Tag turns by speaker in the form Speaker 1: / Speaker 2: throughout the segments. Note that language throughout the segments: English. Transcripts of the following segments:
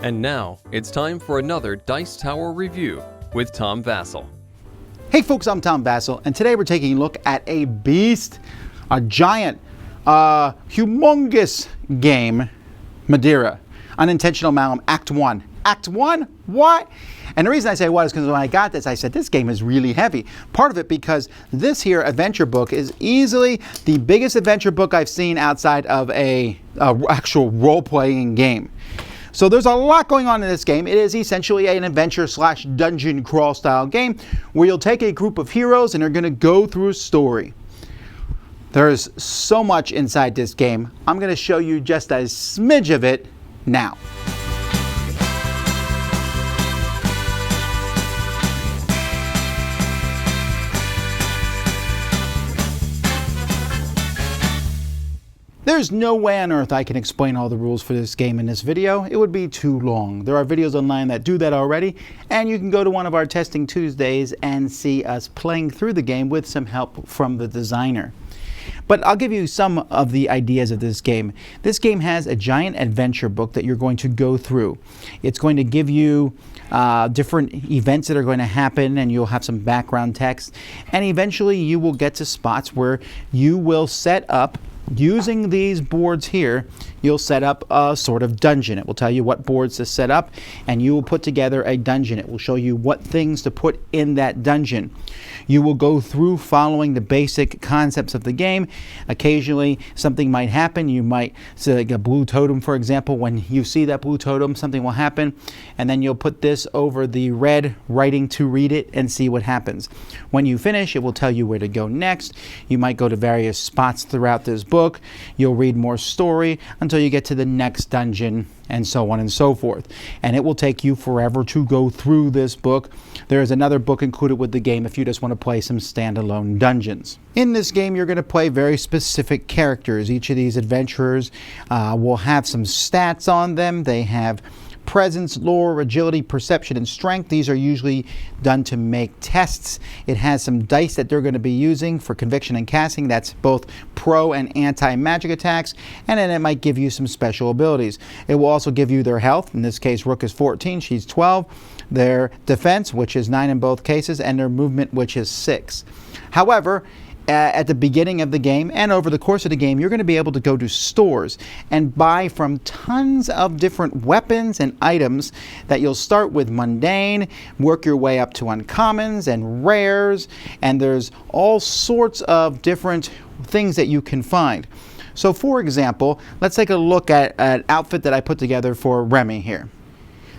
Speaker 1: And now, it's time for another Dice Tower review with Tom Vasel.
Speaker 2: Hey folks, I'm Tom Vasel, and today we're taking a look at a beast, a giant, humongous game, Middara, Unintentional Malum, Act 1. Act 1? What? And the reason I say what is because when I got this, I said this game is really heavy. Part of it because this here adventure book is easily the biggest adventure book I've seen outside of a actual role-playing game. So there's a lot going on in this game. It is essentially an adventure slash dungeon crawl style game where you'll take a group of heroes and they're going to go through a story. There's so much inside this game. I'm going to show you just a smidge of it now. There's no way on earth I can explain all the rules for this game in this video. It would be too long. There are videos online that do that already, and you can go to one of our Testing Tuesdays and see us playing through the game with some help from the designer. But I'll give you some of the ideas of this game. This game has a giant adventure book that you're going to go through. It's going to give you different events that are going to happen, and you'll have some background text. And eventually you will get to spots where you will set up, using these boards here, you'll set up a sort of dungeon. It will tell you what boards to set up, and you will put together a dungeon. It will show you what things to put in that dungeon. You will go through following the basic concepts of the game. Occasionally something might happen. You might say like a blue totem, for example. When you see that blue totem, something will happen, and then you'll put this over the red writing to read it and see what happens. When you finish, it will tell you where to go next. You might go to various spots throughout this book. You'll read more story until you get to the next dungeon, and so on and so forth. And it will take you forever to go through this book. There is another book included with the game if you just want to play some standalone dungeons. In this game, you're going to play very specific characters. Each of these adventurers will have some stats on them. They have presence, lore, agility, perception, and strength. These are usually done to make tests. It has some dice that they're going to be using for conviction and casting. That's both pro and anti-magic attacks. And then it might give you some special abilities. It will also give you their health. In this case, Rook is 14, she's 12. Their defense, which is 9 in both cases, and their movement, which is 6. However, at the beginning of the game and over the course of the game, you're going to be able to go to stores and buy from tons of different weapons and items that you'll start with mundane, work your way up to uncommons and rares, and there's all sorts of different things that you can find. So for example, let's take a look at an outfit that I put together for Remy here.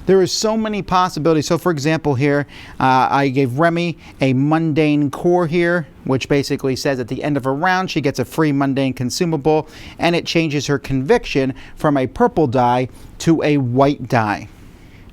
Speaker 2: There are so many possibilities. So for example here, I gave Remy a mundane core here, which basically says at the end of a round she gets a free mundane consumable, and it changes her conviction from a purple die to a white die.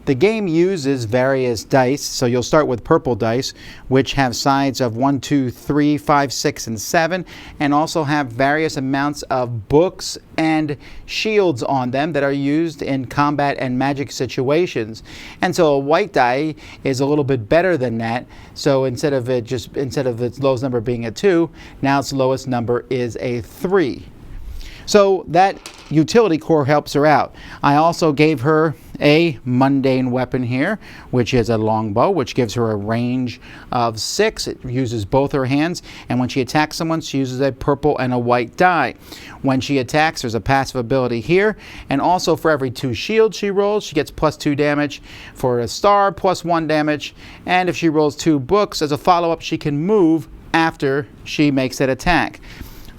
Speaker 2: The game uses various dice, so you'll start with purple dice, which have sides of 1, 2, 3, 5, 6, and 7, and also have various amounts of books and shields on them that are used in combat and magic situations. And so a white die is a little bit better than that. So instead of its lowest number being a 2, now its lowest number is a 3. So that utility core helps her out. I also gave her a mundane weapon here, which is a longbow, which gives her a range of 6. It uses both her hands, and when she attacks someone, she uses a purple and a white die. When she attacks, there's a passive ability here, and also for every 2 shields she rolls, she gets +2 damage. For a star, +1 damage, and if she rolls 2 books as a follow-up, she can move after she makes that attack.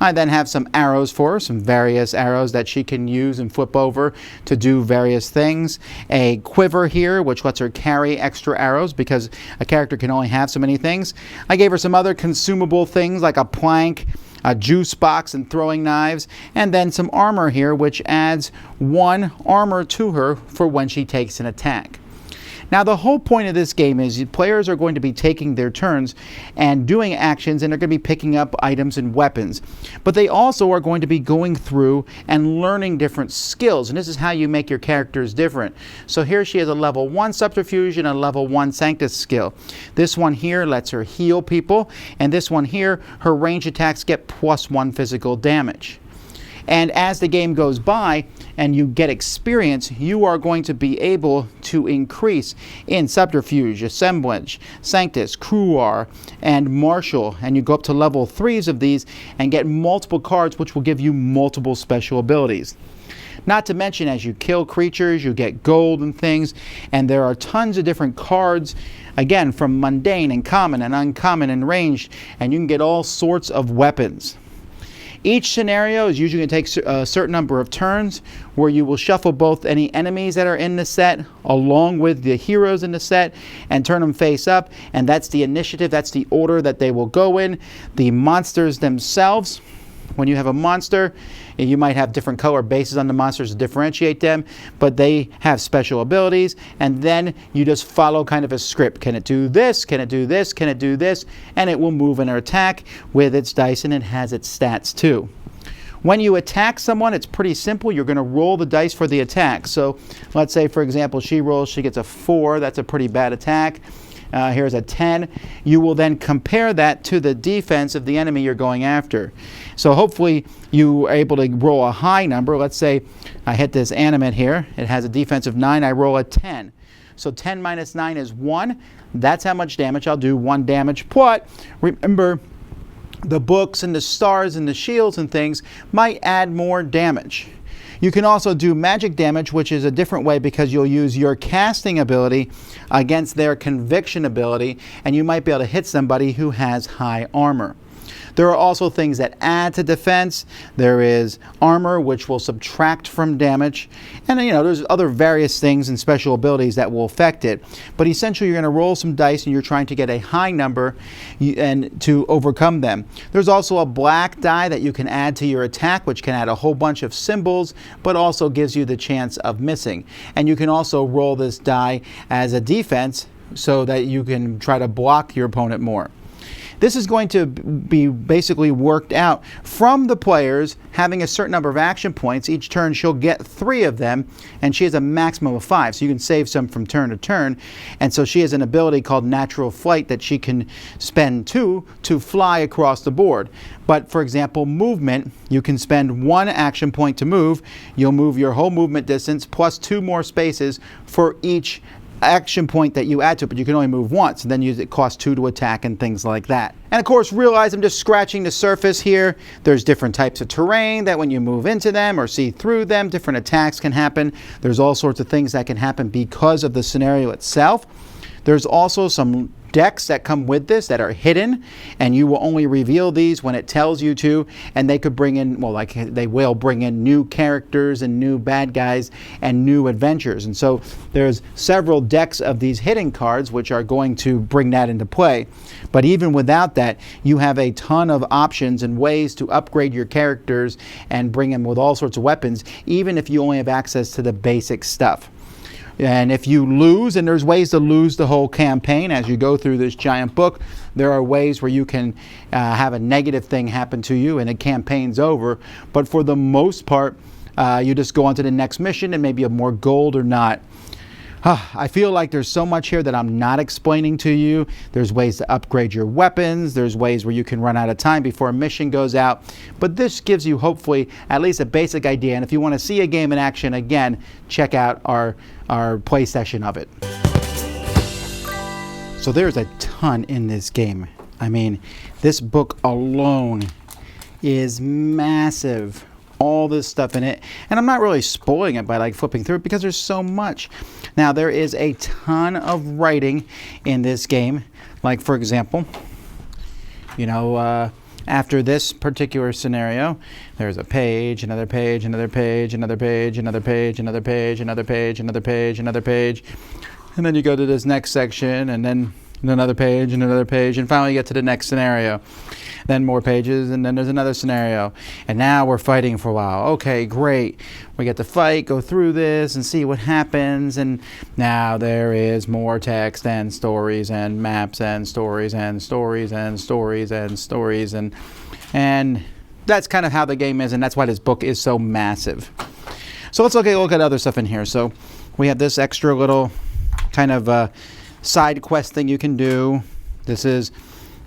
Speaker 2: I then have some arrows for her, some various arrows that she can use and flip over to do various things. A quiver here, which lets her carry extra arrows because a character can only have so many things. I gave her some other consumable things like a plank, a juice box, and throwing knives, and then some armor here, which adds 1 armor to her for when she takes an attack. Now the whole point of this game is players are going to be taking their turns and doing actions, and they're going to be picking up items and weapons. But they also are going to be going through and learning different skills, and this is how you make your characters different. So here she has a level 1 Subterfuge and a level 1 Sanctus skill. This one here lets her heal people, and this one here, her range attacks get +1 physical damage. And as the game goes by and you get experience, you are going to be able to increase in Subterfuge, Assemblage, Sanctus, Cruar, and Martial. And you go up to level 3s of these and get multiple cards which will give you multiple special abilities. Not to mention, as you kill creatures, you get gold and things, and there are tons of different cards, again, from mundane and common and uncommon and ranged, and you can get all sorts of weapons. Each scenario is usually going to take a certain number of turns, where you will shuffle both any enemies that are in the set along with the heroes in the set and turn them face up, and that's the initiative, that's the order that they will go in. The monsters themselves, when you have a monster, you might have different color bases on the monsters to differentiate them, but they have special abilities, and then you just follow kind of a script. Can it do this? Can it do this? Can it do this? And it will move and attack with its dice, and it has its stats too. When you attack someone, it's pretty simple. You're going to roll the dice for the attack. So let's say, for example, she rolls, she gets a 4. That's a pretty bad attack. Here's a 10. You will then compare that to the defense of the enemy you're going after. So hopefully you are able to roll a high number. Let's say I hit this animate here. It has a defense of 9. I roll a 10. So 10 minus 9 is 1. That's how much damage I'll do. 1 damage. But remember, the books and the stars and the shields and things might add more damage. You can also do magic damage, which is a different way because you'll use your casting ability against their conviction ability, and you might be able to hit somebody who has high armor. There are also things that add to defense. There is armor, which will subtract from damage. And there's other various things and special abilities that will affect it. But essentially, you're going to roll some dice and you're trying to get a high number and to overcome them. There's also a black die that you can add to your attack, which can add a whole bunch of symbols, but also gives you the chance of missing. And you can also roll this die as a defense so that you can try to block your opponent more. This is going to be basically worked out from the players having a certain number of action points. Each turn she'll get 3 of them, and she has a maximum of 5, so you can save some from turn to turn. And so she has an ability called Natural Flight that she can spend 2 to fly across the board. But for example, movement, you can spend 1 action point to move. You'll move your whole movement distance plus 2 more spaces for each action point that you add to it, but you can only move once, and then it costs 2 to attack and things like that. And of course, realize I'm just scratching the surface here. There's different types of terrain that when you move into them or see through them, different attacks can happen. There's all sorts of things that can happen because of the scenario itself. There's also some decks that come with this that are hidden, and you will only reveal these when it tells you to, and they could bring in, they will bring in new characters and new bad guys and new adventures. And so there's several decks of these hidden cards which are going to bring that into play. But even without that, you have a ton of options and ways to upgrade your characters and bring them with all sorts of weapons, even if you only have access to the basic stuff. And if you lose, and there's ways to lose the whole campaign as you go through this giant book, there are ways where you can have a negative thing happen to you and the campaign's over. But for the most part, you just go on to the next mission and maybe you have more gold or not. I feel like there's so much here that I'm not explaining to you. There's ways to upgrade your weapons. There's ways where you can run out of time before a mission goes out. But this gives you hopefully at least a basic idea. And if you want to see a game in action again, check out our play session of it. So there's a ton in this game. I mean, this book alone is massive. All this stuff in it, and I'm not really spoiling it by flipping through it because there's so much. Now there is a ton of writing in this game, like for example, after this particular scenario, there's a page, another page, another page, another page, another page, another page, another page, another page, another page, and then you go to this next section, and then another page, and another page, and finally you get to the next scenario. Then more pages, and then there's another scenario. And now we're fighting for a while. Okay, great. We get to fight, go through this, and see what happens. And now there is more text and stories and maps and stories and stories and stories and stories. And that's kind of how the game is, and that's why this book is so massive. So let's look at other stuff in here. So we have this extra little kind of side quest thing you can do. This is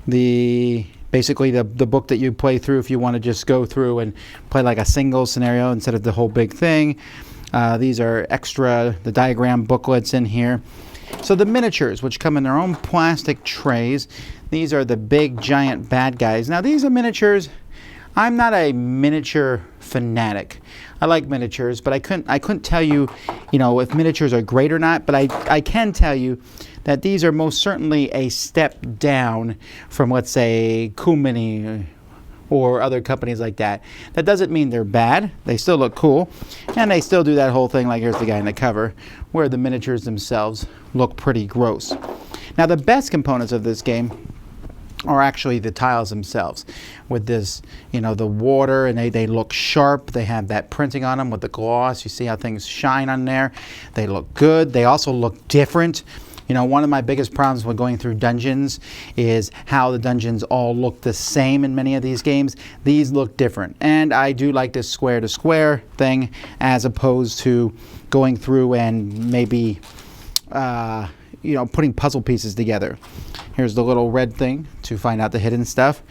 Speaker 2: the basically the book that you play through if you want to just go through and play like a single scenario instead of the whole big thing. These are extra, the diagram booklets in here. So the miniatures, which come in their own plastic trays, these are the big giant bad guys. Now these are miniatures. I'm not a miniature fanatic. I like miniatures, but I couldn't tell you, if miniatures are great or not, but I can tell you that these are most certainly a step down from, let's say, Cool Mini or other companies like that. That doesn't mean they're bad. They still look cool, and they still do that whole thing like here's the guy in the cover, where the miniatures themselves look pretty gross. Now the best components of this game are actually the tiles themselves, with this, the water, and they look sharp. They have that printing on them with the gloss. You see how things shine on there. They look good. They also look different. One of my biggest problems with going through dungeons is how the dungeons all look the same in many of these games. These look different, and I do like this square to square thing as opposed to going through and maybe putting puzzle pieces together. Here's the little red thing to find out the hidden stuff.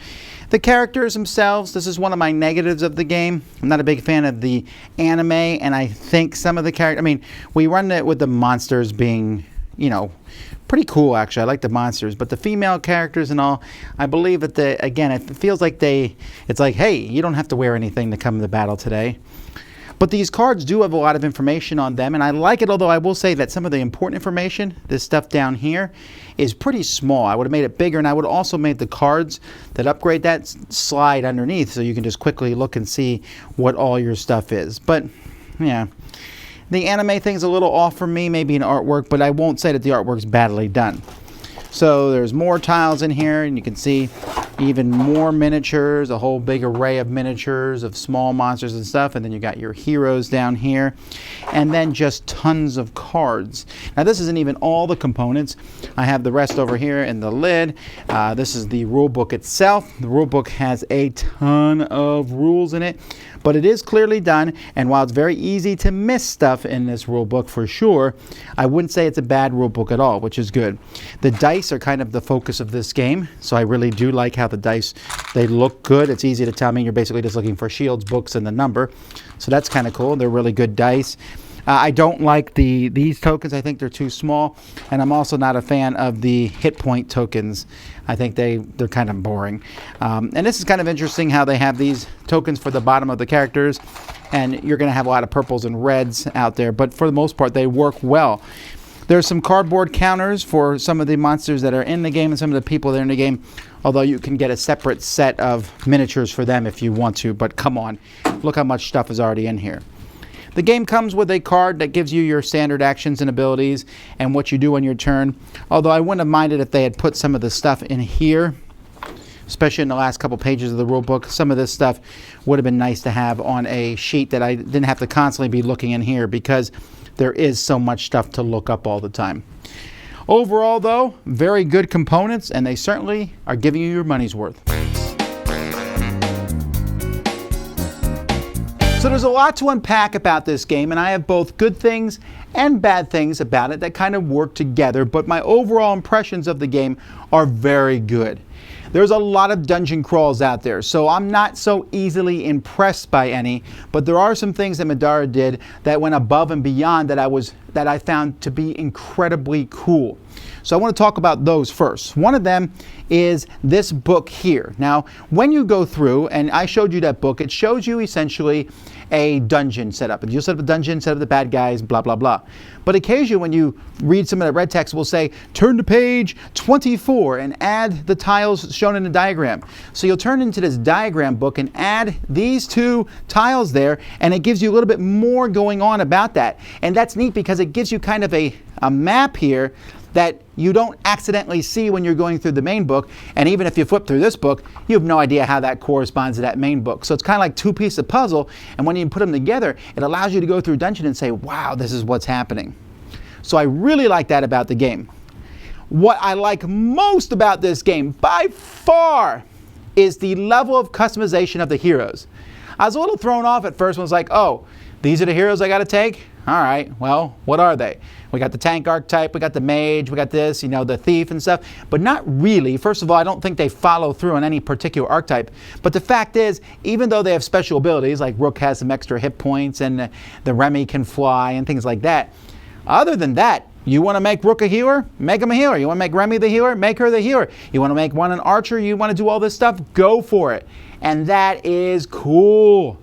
Speaker 2: The characters themselves, this is one of my negatives of the game. I'm not a big fan of the anime, and I think some of the characters, we run it with the monsters being, pretty cool actually. I like the monsters, but the female characters and all, I believe that it feels like it's like, hey, you don't have to wear anything to come to battle today. But these cards do have a lot of information on them, and I like it, although I will say that some of the important information, this stuff down here, is pretty small. I would have made it bigger, and I would also made the cards that upgrade that slide underneath so you can just quickly look and see what all your stuff is. But, yeah. The anime thing's a little off for me, maybe in artwork, but I won't say that the artwork's badly done. So there's more tiles in here, and you can see even more miniatures, a whole big array of miniatures of small monsters and stuff, and then you got your heroes down here, and then just tons of cards. Now this isn't even all the components. I have the rest over here in the lid. This is the rule book itself. The rule book has a ton of rules in it, but it is clearly done, and while it's very easy to miss stuff in this rule book for sure, I wouldn't say it's a bad rule book at all, which is good. The dice are kind of the focus of this game, so I really do like how the dice, they look good. It's easy to tell me you're basically just looking for shields, books, and the number, so that's kind of cool. They're really good dice. I don't like these tokens. I think they're too small, and I'm also not a fan of the hit point tokens. I think they're kind of boring. And this is kind of interesting how they have these tokens for the bottom of the characters, and you're going to have a lot of purples and reds out there, but for the most part they work well. There's some cardboard counters for some of the monsters that are in the game and some of the people that are in the game, although you can get a separate set of miniatures for them if you want to, but come on, look how much stuff is already in here. The game comes with a card that gives you your standard actions and abilities and what you do on your turn, although I wouldn't have minded if they had put some of the stuff in here, especially in the last couple pages of the rule book. Some of this stuff would have been nice to have on a sheet that I didn't have to constantly be looking in here, because there is so much stuff to look up all the time. Overall though, very good components, and they certainly are giving you your money's worth. So there's a lot to unpack about this game, and I have both good things and bad things about it that kind of work together, but my overall impressions of the game are very good. There's a lot of dungeon crawls out there, so I'm not so easily impressed by any, but there are some things that Middara did that went above and beyond that I found to be incredibly cool. So I want to talk about those first. One of them is this book here. Now, when you go through, and I showed you that book, it shows you essentially a dungeon setup. And you'll set up a dungeon, set up the bad guys, blah, blah, blah. But occasionally when you read some of that red text, it will say, turn to page 24 and add the tiles shown in the diagram. So you'll turn into this diagram book and add these two tiles there, and it gives you a little bit more going on about that. And that's neat because it gives you kind of a map here that you don't accidentally see when you're going through the main book, and even if you flip through this book, you have no idea how that corresponds to that main book. So it's kind of like two pieces of puzzle, and when you put them together, it allows you to go through dungeon and say, wow, this is what's happening. So I really like that about the game. What I like most about this game, by far, is the level of customization of the heroes. I was a little thrown off at first when I was like, oh, these are the heroes I got to take? All right, well, what are they? We got the tank archetype, we got the mage, we got this, you know, the thief and stuff. But not really. First of all, I don't think they follow through on any particular archetype. But the fact is, even though they have special abilities, like Rook has some extra hit points and the Remy can fly and things like that, other than that, you want to make Rook a healer? Make him a healer. You want to make Remy the healer? Make her the healer. You want to make one an archer? You want to do all this stuff? Go for it. And that is cool.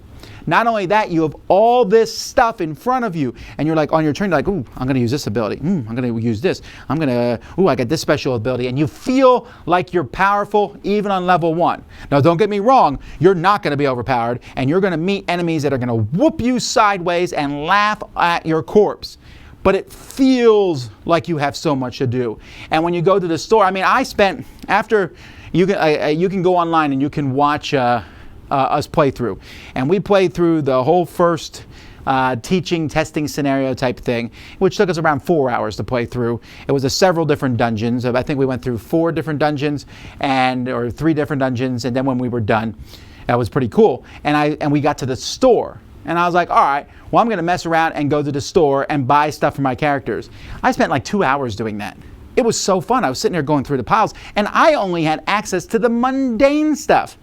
Speaker 2: Not only that, you have all this stuff in front of you, and you're like on your turn, you're like, ooh, I'm going to use this ability. I'm going to use this. I got this special ability. And you feel like you're powerful even on level 1. Now, don't get me wrong. You're not going to be overpowered, and you're going to meet enemies that are going to whoop you sideways and laugh at your corpse. But it feels like you have so much to do. And when you go to the store, I mean, I spent, after, you can go online and you can watch us play through. And we played through the whole first teaching, testing scenario type thing, which took us around 4 hours to play through. It was several different dungeons. I think we went through 4 different dungeons or 3 different dungeons. And then when we were done, that was pretty cool. And we got to the store. And I was like, all right, well, I'm going to mess around and go to the store and buy stuff for my characters. I spent like 2 hours doing that. It was so fun. I was sitting there going through the piles, and I only had access to the mundane stuff.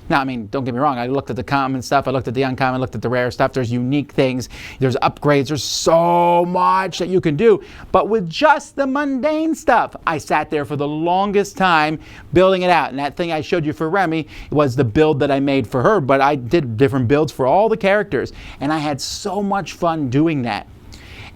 Speaker 2: Now, I mean, don't get me wrong. I looked at the common stuff. I looked at the uncommon. I looked at the rare stuff. There's unique things. There's upgrades. There's so much that you can do. But with just the mundane stuff, I sat there for the longest time building it out. And that thing I showed you for Remy was the build that I made for her. But I did different builds for all the characters. And I had so much fun doing that.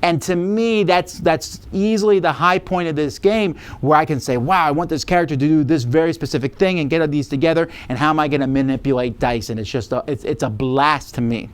Speaker 2: And to me, that's easily the high point of this game, where I can say, wow, I want this character to do this very specific thing and get these together, and how am I going to manipulate dice? And it's just it's a blast to me.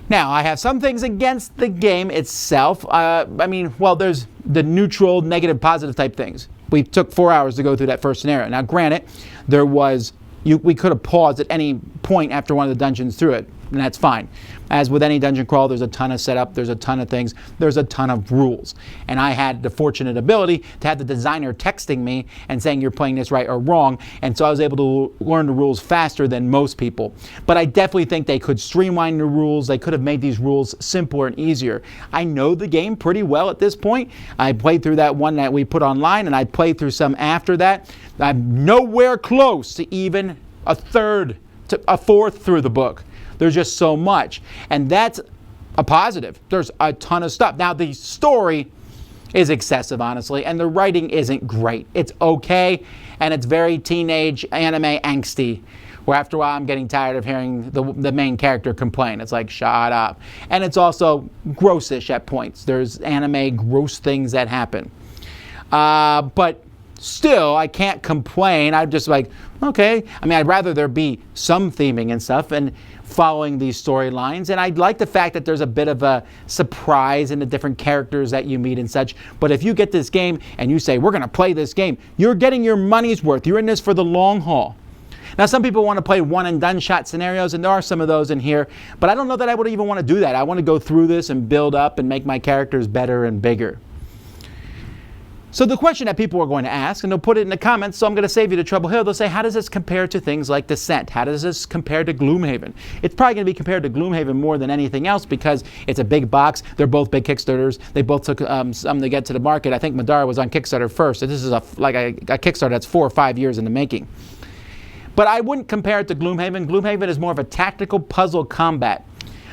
Speaker 2: Now, I have some things against the game itself. I mean, well, there's the neutral, negative, positive type things. We took 4 hours to go through that first scenario. Now, granted, we could have paused at any point after one of the dungeons through it, and that's fine. As with any dungeon crawl, there's a ton of setup, there's a ton of things, there's a ton of rules. And I had the fortunate ability to have the designer texting me and saying you're playing this right or wrong, and so I was able to learn the rules faster than most people. But I definitely think they could streamline the rules. They could have made these rules simpler and easier. I know the game pretty well at this point. I played through that one that we put online, and I played through some after that. I'm nowhere close to even a fourth through the book. There's just so much. And that's a positive. There's a ton of stuff. Now, the story is excessive, honestly, and the writing isn't great. It's okay, and it's very teenage anime angsty, where after a while I'm getting tired of hearing the main character complain. It's like, shut up. And it's also grossish at points. There's anime gross things that happen. But still, I can't complain. I'm just like, okay. I mean, I'd rather there be some theming and stuff and following these storylines. And I like the fact that there's a bit of a surprise in the different characters that you meet and such. But if you get this game and you say, we're going to play this game, you're getting your money's worth. You're in this for the long haul. Now, some people want to play one-and-done shot scenarios, and there are some of those in here. But I don't know that I would even want to do that. I want to go through this and build up and make my characters better and bigger. So the question that people are going to ask, and they'll put it in the comments, so I'm going to save you the trouble here. They'll say, how does this compare to things like Descent? How does this compare to Gloomhaven? It's probably going to be compared to Gloomhaven more than anything else because it's a big box. They're both big Kickstarters. They both took some to get to the market. I think Middara was on Kickstarter first. So this is like a Kickstarter that's 4 or 5 years in the making. But I wouldn't compare it to Gloomhaven. Gloomhaven is more of a tactical puzzle combat.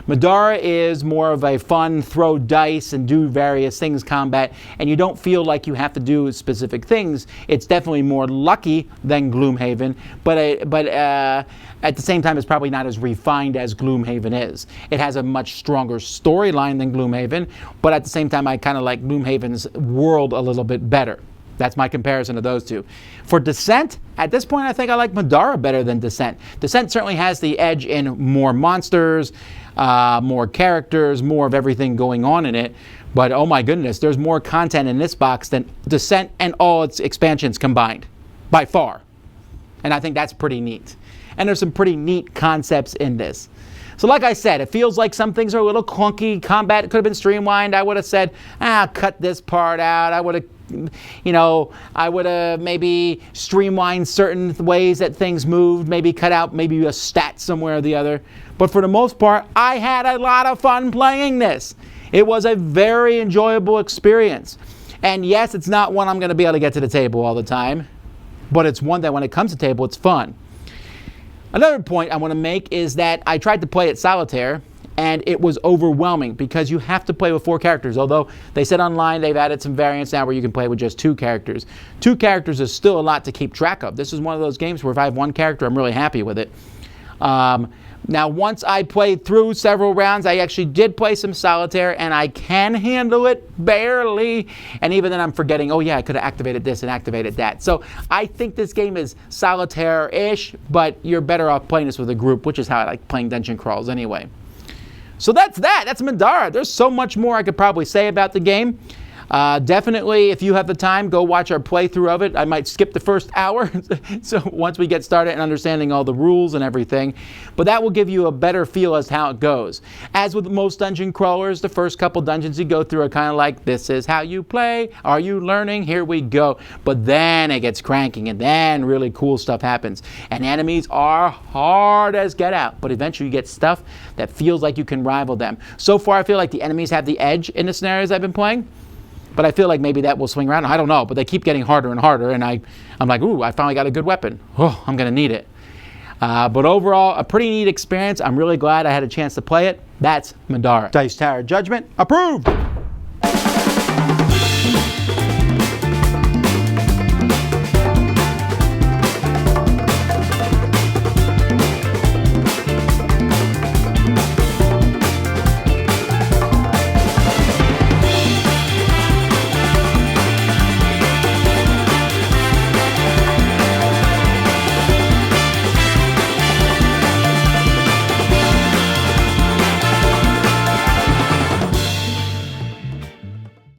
Speaker 2: Middara is more of a fun, throw dice and do various things combat, and you don't feel like you have to do specific things. It's definitely more lucky than Gloomhaven, but at the same time, it's probably not as refined as Gloomhaven is. It has a much stronger storyline than Gloomhaven, but at the same time, I kind of like Gloomhaven's world a little bit better. That's my comparison of those two. For Descent, at this point, I think I like Middara better than Descent. Descent certainly has the edge in more monsters, more characters, more of everything going on in it. But oh my goodness, there's more content in this box than Descent and all its expansions combined, by far. And I think that's pretty neat. And there's some pretty neat concepts in this. So like I said, it feels like some things are a little clunky. Combat could have been streamlined. I would have said, cut this part out. I would have maybe streamlined certain ways that things moved, maybe cut out maybe a stat somewhere or the other. But for the most part, I had a lot of fun playing this. It was a very enjoyable experience. And yes, it's not one I'm going to be able to get to the table all the time, but it's one that when it comes to table, it's fun. Another point I want to make is that I tried to play it solitaire, and it was overwhelming because you have to play with 4 characters. Although they said online they've added some variants now where you can play with just 2 characters. 2 characters is still a lot to keep track of. This is one of those games where if I have 1 character, I'm really happy with it. Now, once I played through several rounds, I actually did play some solitaire, and I can handle it barely. And even then, I'm forgetting, oh yeah, I could have activated this and activated that. So I think this game is solitaire-ish, but you're better off playing this with a group, which is how I like playing dungeon crawls anyway. So that's that. That's Middara. There's so much more I could probably say about the game. Definitely, if you have the time, go watch our playthrough of it. I might skip the first hour, so once we get started and understanding all the rules and everything. But that will give you a better feel as to how it goes. As with most dungeon crawlers, the first couple dungeons you go through are kind of like, this is how you play. Are you learning? Here we go. But then it gets cranking, and then really cool stuff happens. And enemies are hard as get out, but eventually you get stuff that feels like you can rival them. So far, I feel like the enemies have the edge in the scenarios I've been playing. But I feel like maybe that will swing around. I don't know, but they keep getting harder and harder, and I'm like, ooh, I finally got a good weapon. Oh, I'm going to need it. But overall, a pretty neat experience. I'm really glad I had a chance to play it. That's Middara. Dice Tower Judgment approved.